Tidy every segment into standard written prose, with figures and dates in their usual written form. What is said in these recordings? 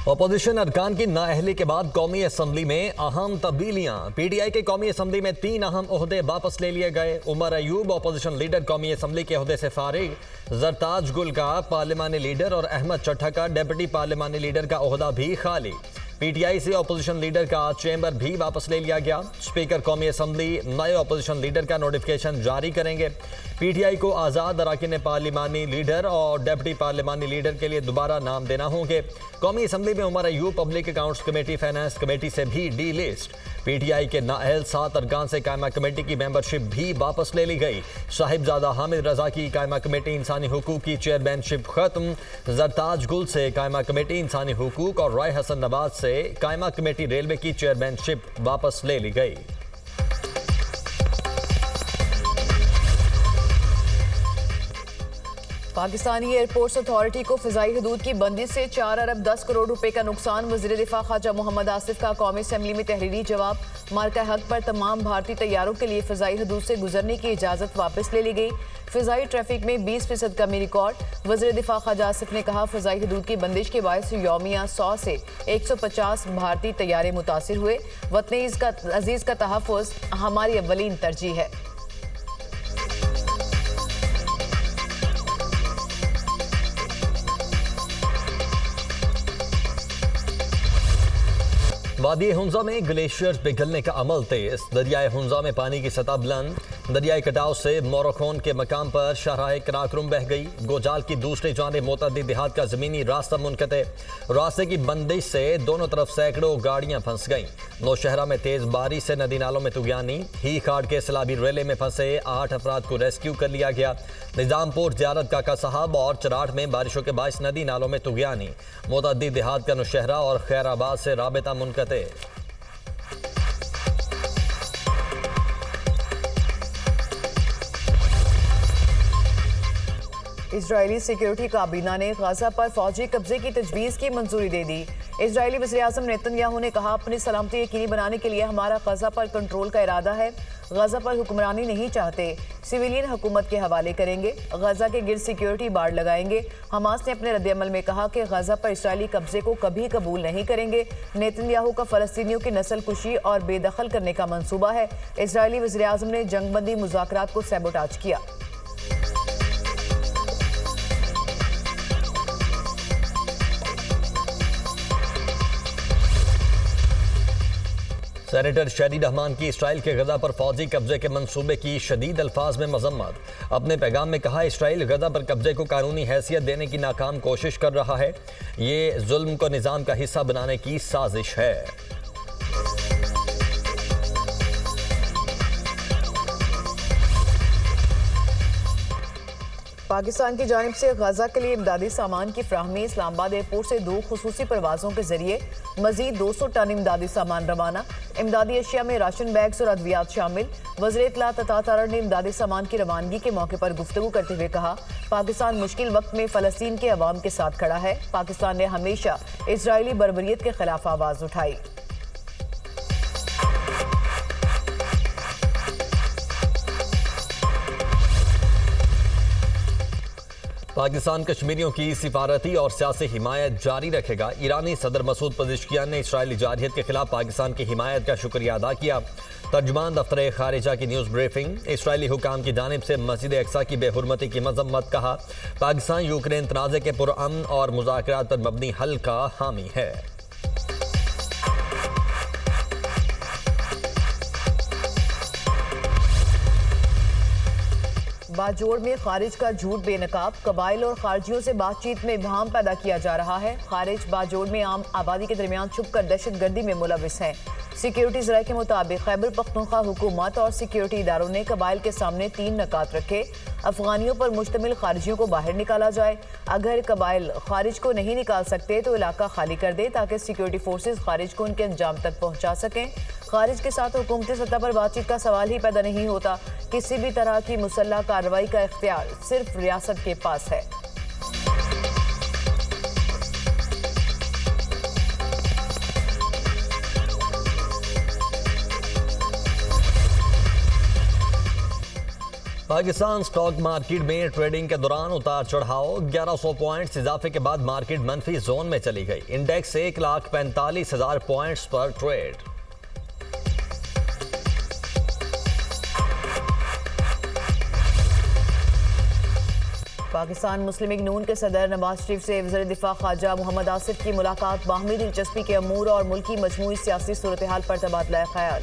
Opposition अरकान की नाअहली के बाद कौमी असम्बली में अहम तब्दीलियां। पीटीआई के कौमी असम्बली में 3 अहम ओहदे वापस ले लिए गए। उमर अयूब अपोजिशन लीडर कौमी असम्बली के ओहदे से फारिग। जरताज गुल का पार्लिमानी लीडर और अहमद चट्ठा का डेप्यूटी पार्लिमानी लीडर का ओहदा भी खाली। पीटीआई से अपोजिशन लीडर का चेंबर भी वापस ले लिया गया। स्पीकर कौमी असम्बली नए अपोजिशन लीडर का नोटिफिकेशन जारी करेंगे। पीटीआई को आज़ाद अरकान पार्लिमानी लीडर और डेप्यूटी पार्लिमानी लीडर के लिए दोबारा नाम देना होंगे। कौमी असम्बली में Umar Ayub public accounts committee finance committee से भी डी लिस्ट। पीटीआई के नाअहल 7 अरकान से कायमा कमेटी की मेंबरशिप भी वापस ले ली गई। साहिबजादा हामिद रजा की कायमा कमेटी इंसानी हुकूक की चेयरमैनशिप खत्म। जरताज गुल से कायमा कमेटी इंसानी हुकूक और राय हसन नवाज से कायमा कमेटी रेलवे की चेयरमैनशिप वापस ले ली गई। पाकिस्तानी एयरपोर्ट्स अथॉरिटी को फिजाई हदूद की बंदी से 4 अरब 10 करोड़ रुपए का नुकसान। वज़ीर दिफा ख्वाजा मोहम्मद आसिफ का कौमी असम्बली में तहरीरी जवाब। मार्का हक पर तमाम भारतीय तैयारों के लिए फिजाई हदूद से गुजरने की इजाज़त वापस ले ली गई। फिजाई ट्रैफिक में 20% कमी रिकॉर्ड। वज़ीर दिफा ख्वाजा आसिफ ने कहा, फिजाई हदूद की बंदिश के बायस यौमिया 100 से 150 भारतीय तैयारे मुतासिर हुए। वतन अजीज़ का तहफ़्फ़ुज़ हमारी अव्वलीन तरजीह है। वादी हुंजा में ग्लेशियर्स पिघलने का अमल तेज। दरियाए हुंजा में पानी की सतह बुलंद। दरियाई कटाव से मोरखोन के मकाम पर शाहराह कराक्रम बह गई। गोजाल की दूसरी जानिब मोतअद्दी देहात का जमीनी रास्ता मुनक़ते। रास्ते की बंदिश से दोनों तरफ सैकड़ों गाड़ियां फंस गईं। नौशहरा में तेज बारिश से नदी नालों में तुगयानी। ही खाड़ के सलाबी रेले में फंसे 8 अफराद को रेस्क्यू कर लिया गया। निजामपुर ज़ियारत काका साहब और चराट में बारिशों के बायस नदी नालों में तुगयानी। मोतअद्दी देहात का नौशहरा और खैराबाद से राबिता मुनक़ते। इजरायली सिक्योरिटी काबीना ने गाजा पर फौजी कब्जे की तजवीज़ की मंजूरी दे दी। इजरायली वज़ीर-ए-आज़म नेतन्याहू ने कहा, अपनी सलामती यकीनी बनाने के लिए हमारा गाजा पर कंट्रोल का इरादा है। गाजा पर हुक्मरानी नहीं चाहते, सिविलियन हुकूमत के हवाले करेंगे। गाजा के गिर्द सिक्योरिटी बाड़ लगाएंगे। हमास ने अपने रद्द-ए-अमल में कहा कि गाजा पर इसराइली कब्जे को कभी कबूल नहीं करेंगे। नेतन्याहू का फ़लस्तीनियों की नस्ल कुशी और बेदखल करने का मंसूबा है। इजरायली वज़ीर-ए-आज़म ने जंगबंदी मुज़ाकरात को सैबोटाज किया। सेनेटर शहरी रहमान की इसराइल के गजा पर फौजी कब्जे के मंसूबे की शदीद अल्फाज में मजम्मत। अपने पैगाम में कहा, इसराइल गजा पर कब्जे को कानूनी हैसियत देने की नाकाम कोशिश कर रहा है। ये जुल्म को निज़ाम का हिस्सा बनाने की साजिश है। पाकिस्तान की जानिब से गाजा के लिए इमदादी सामान की फ्राहमी। इस्लामाबाद एयरपोर्ट से 2 खुसूसी परवाज़ों के जरिए मजीद 200 टन इमदादी सामान रवाना। इमदादी अशिया में राशन बैग्स और अद्वियात शामिल। वज़ीर इत्तलात अता तारड़ ने इमदादी सामान की रवानगी के मौके पर गुफ्तगू करते हुए कहा, पाकिस्तान मुश्किल वक्त में फ़लस्तीन के अवाम के साथ खड़ा है। पाकिस्तान ने हमेशा इजरायली बर्बरियत के खिलाफ आवाज़ उठाई। पाकिस्तान कश्मीरियों की सिफारती और सियासी हिमायत जारी रखेगा। ईरानी सदर मसूद पज़ेश्कियान ने इसराइली जारहियत के खिलाफ पाकिस्तान की हिमायत का शुक्रिया अदा किया। तर्जुमान दफ्तर खारिजा की न्यूज़ ब्रीफिंग। इसराइली हुकाम की जानिब से मस्जिद अक्सा की बेहुरमती की मजम्मत। कहा, पाकिस्तान यूक्रेन तनाज़े के पुरअमन और मुज़ाकरात पर मबनी हल का हामी है। बाजोड़ में खारिज का झूठ बेनकाब। कबाइल और खारजियों से बातचीत में इब्हाम पैदा किया जा रहा है। खारिज बाजोड़ में आम आबादी के दरमियान छुपकर दहशतगर्दी में मुलविस हैं। सिक्योरिटी ज़राए के मुताबिक खैबर पख्तूनख्वा हुकूमत और सिक्योरिटी इदारों ने कबाइल के सामने 3 नकात रखे। अफगानियों पर मुश्तमिल खारिजियों को बाहर निकाला जाए। अगर कबाइल खारिज को नहीं निकाल सकते तो इलाका खाली कर दे, ताकि सिक्योरिटी फोर्सेज खारिज को उनके अंजाम तक पहुँचा सकें। खारिज के साथ हुकूमती सतह पर बातचीत का सवाल ही पैदा नहीं होता। किसी भी तरह की मुसल्लह कार्रवाई का इख्तियार सिर्फ रियासत के पास है। पाकिस्तान स्टॉक मार्केट में ट्रेडिंग के दौरान उतार चढ़ाव, 1100 पॉइंट्स इजाफे के बाद मार्केट मंफी जोन में चली गई। इंडेक्स 1,45,000 पॉइंट्स पर ट्रेड। पाकिस्तान मुस्लिम लीग नून के सदर नवाज शरीफ से वज़ीर दिफा ख्वाजा मोहम्मद आसिफ की मुलाकात, बाहमी दिलचस्पी के अमूर और मुल्की मजमूई सियासी सूरत हाल पर तबादला ख्याल।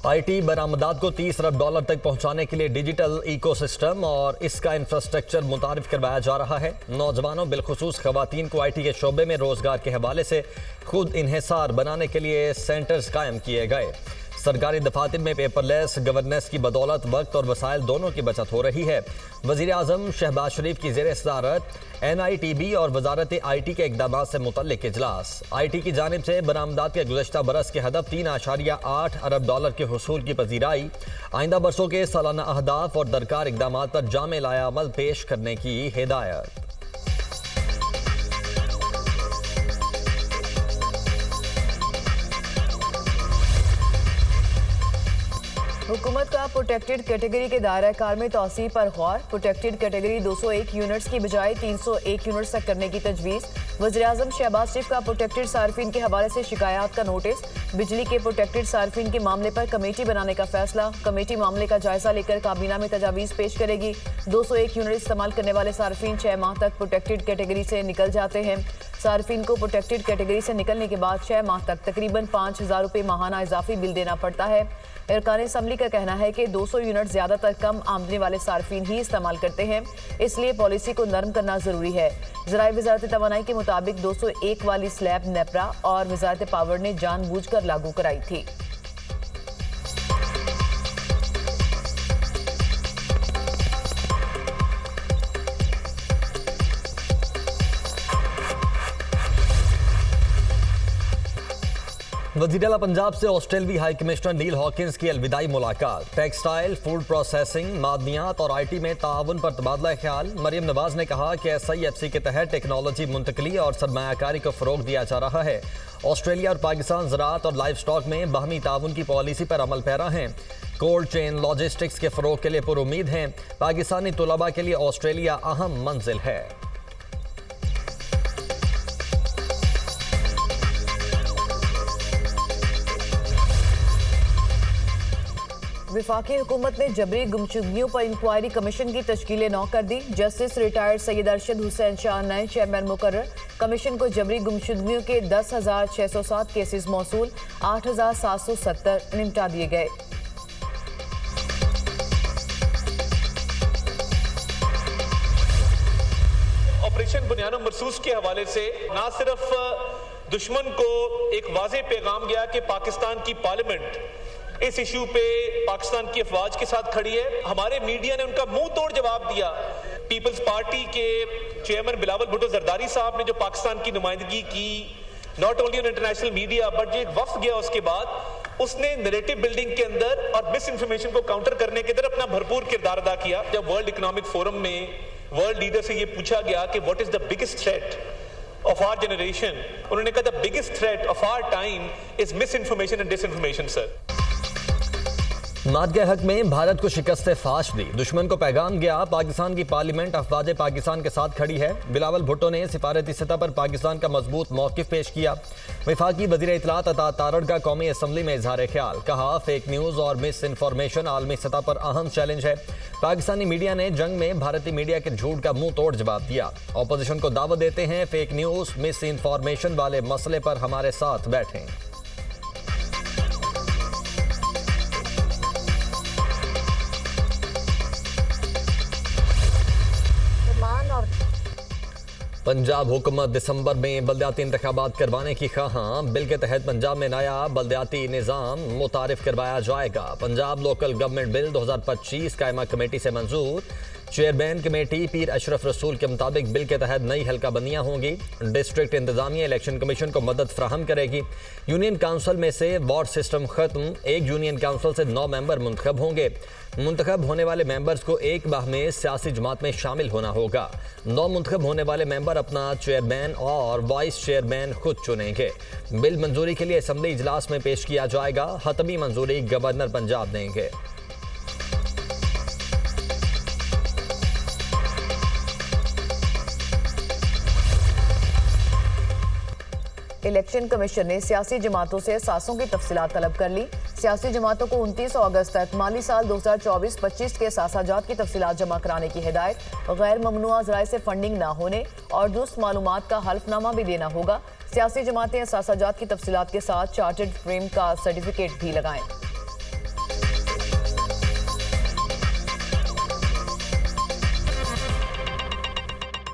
आईटी बरामदात को 30 अरब डॉलर तक पहुंचाने के लिए डिजिटल इकोसिस्टम और इसका इंफ्रास्ट्रक्चर मुतारिफ करवाया जा रहा है। नौजवानों बिलखुसूस खवातीन को आईटी के शोबे में रोजगार के हवाले से खुद इन्हिसार बनाने के लिए सेंटर्स कायम किए गए। सरकारी दफातर में पेपरलेस गवर्नेंस की बदौलत वक्त और वसाइल दोनों की बचत हो रही है। वज़ीर आज़म शहबाज शरीफ की ज़ेर सदारत NITB और वजारत IT के इक़दाम से मुतल्लिक इजलास। IT की जानिब से बरामदात के गुज़श्ता बरस के हदफ 3.8 अरब डॉलर के हुसूल की पजीराई, आइंदा बरसों के सालाना अहदाफ और दरकार इक़दाम पर जामे लाया अमल पेश करने की हिदायत। हुकूमत का प्रोटेक्टेड कैटेगरी के दायरा कार में तौसीह पर गौर, प्रोटेक्टेड कैटेगरी 201 यूनिट्स की बजाय 301 यूनिट्स तक करने की तजवीज़। वज़ीर आज़म शहबाज शरीफ का प्रोटेक्टेड सार्फिन के हवाले से शिकायत का नोटिस, बिजली के प्रोटेक्टेड सार्फिन के मामले पर कमेटी बनाने का फैसला। कमेटी मामले का जायजा लेकर काबीना में तजावीज़ पेश करेगी। 201 यूनिट इस्तेमाल करने वाले सार्फिन 6 माह तक प्रोटेक्टेड कैटेगरी से निकल जाते हैं। सार्फिन को प्रोटेक्टेड कैटेगरी से निकलने के बाद 6 माह तक तकरीबन 5,000 रुपये माहाना इजाफी बिल देना पड़ता है। अरकान असम्बली का कहना है कि 200 यूनिट ज्यादातर कम आमदनी वाले सार्फिन ही इस्तेमाल करते हैं, इसलिए पॉलिसी को नरम करना जरूरी है। ज़राए वज़ारत तवानाई के मुताबिक 201 वाली स्लैब नेपरा और वज़ारत पावर ने जानबूझकर लागू कराई थी। वज़ीर-ए-आला पंजाब से ऑस्ट्रेलवी हाई कमिश्नर नील हॉकिंस की अलविदाई मुलाकात। टेक्सटाइल, फूड प्रोसेसिंग, मादनियात और IT में ताउन पर तबादला ख्याल। मरियम नवाज ने कहा कि SIFC के तहत टेक्नोलॉजी मुंतकली और सरमायाकारी को फ़रोग दिया जा रहा है। ऑस्ट्रेलिया और पाकिस्तान ज़राअत और लाइव स्टॉक में बाहमी ताउन की पॉलिसी पर अमल पैरा हैं। कोल्ड चेन लॉजिस्टिक्स के फ़रोग के लिए पुरुमीद हैं। पाकिस्तानी तुलबा के लिए ऑस्ट्रेलिया अहम मंजिल है। वफाकी हुकूमत ने जबरी गुमशुदगियों पर इंक्वायरी कमीशन की तश्कील 9 कर दी। जस्टिस रिटायर्ड सैयद अरशद हुसैन शाह नए चेयरमैन मुकर्रर। कमीशन को जबरी गुमशुदगियों के 10,607 केसेस मौसूल, 8,770 निपटा दिए गए। ऑपरेशन बुनियानो मरसूस के हवाले से ना सिर्फ दुश्मन को एक वाज़ेह पैगाम गया कि पाकिस्तान की पार्लियामेंट इस इशू पे पाकिस्तान की अफवाज के साथ खड़ी है, हमारे मीडिया ने उनका मुंह तोड़ जवाब दिया। पीपल्स पार्टी के चेयरमैन बिलावल भुट्टो जरदारी साहब ने जो पाकिस्तान की नुमाइंदगी की, not only on international media but जो एक वफ्द गया उसके बाद, उसने नैरेटिव बिल्डिंग के अंदर और मिस इन्फॉर्मेशन को काउंटर करने के अंदर अपना भरपूर किरदार अदा किया। जब वर्ल्ड इकोनॉमिक फोरम में वर्ल्ड लीडर से ये पूछा गया कि what is the biggest threat of our generation, उन्होंने कहा the biggest threat of our time is misinformation and disinformation, sir. नाद के हक में भारत को शिकस्त फाश दी, दुश्मन को पैगाम गया। पाकिस्तान की पार्लियामेंट अफवाज पाकिस्तान के साथ खड़ी है। बिलावल भुट्टो ने सिफारती सतह पर पाकिस्तान का मजबूत मौक़िफ़ पेश किया। वफाकी वज़ीर इत्तलात अता तारड़ का कौमी असम्बली में इजहार ख्याल, कहा फेक न्यूज़ और मिस इन्फॉर्मेशन आलमी सतह पर अहम चैलेंज है। पाकिस्तानी मीडिया ने जंग में भारतीय मीडिया के झूठ का मुंह तोड़ जवाब दिया। अपोजिशन को दावत देते हैं फेक न्यूज़ मिस इन्फॉर्मेशन वाले मसले पर हमारे साथ बैठें। पंजाब हुकूमत दिसंबर में बल्दियाती इंतखाबात करवाने की ख़्वाह। बिल के तहत पंजाब में नया बल्दियाती निज़ाम मुतारिफ करवाया जाएगा। पंजाब लोकल गवर्नमेंट बिल 2025 कायमा कमेटी से मंजूर। चेयरमैन कमेटी पीर अशरफ रसूल के मुताबिक बिल के तहत नई हल्का बंदियां होंगी। डिस्ट्रिक्ट इंतजामिया इलेक्शन कमीशन को मदद फ्राहम करेगी। यूनियन काउंसिल में से वार्ड सिस्टम खत्म, एक यूनियन काउंसिल से 9 मेंबर मुंतखब होंगे। मुंतखब होने वाले मेंबर्स को एक माह में सियासी जमात में शामिल होना होगा। 9 मुंतखब होने वाले मेंबर अपना चेयरमैन और वाइस चेयरमैन खुद चुनेंगे। बिल मंजूरी के लिए असम्बली इजलास में पेश किया जाएगा। हतमी मंजूरी गवर्नर पंजाब देंगे। इलेक्शन कमीशन ने सियासी जमातों से असासों की तफसीलात तलब कर ली। सियासी जमातों को 29 अगस्त तक माली साल 2024-25 के असासाजात की तफसीलात जमा कराने की हिदायत। गैर ममनुआ ज़राए से फंडिंग न होने और दुरुस्त मालूमात का हल्फनामा भी देना होगा। सियासी जमातें असासाजात की तफसीलात के साथ चार्टर्ड फ्रेम का सर्टिफिकेट भी लगाएं।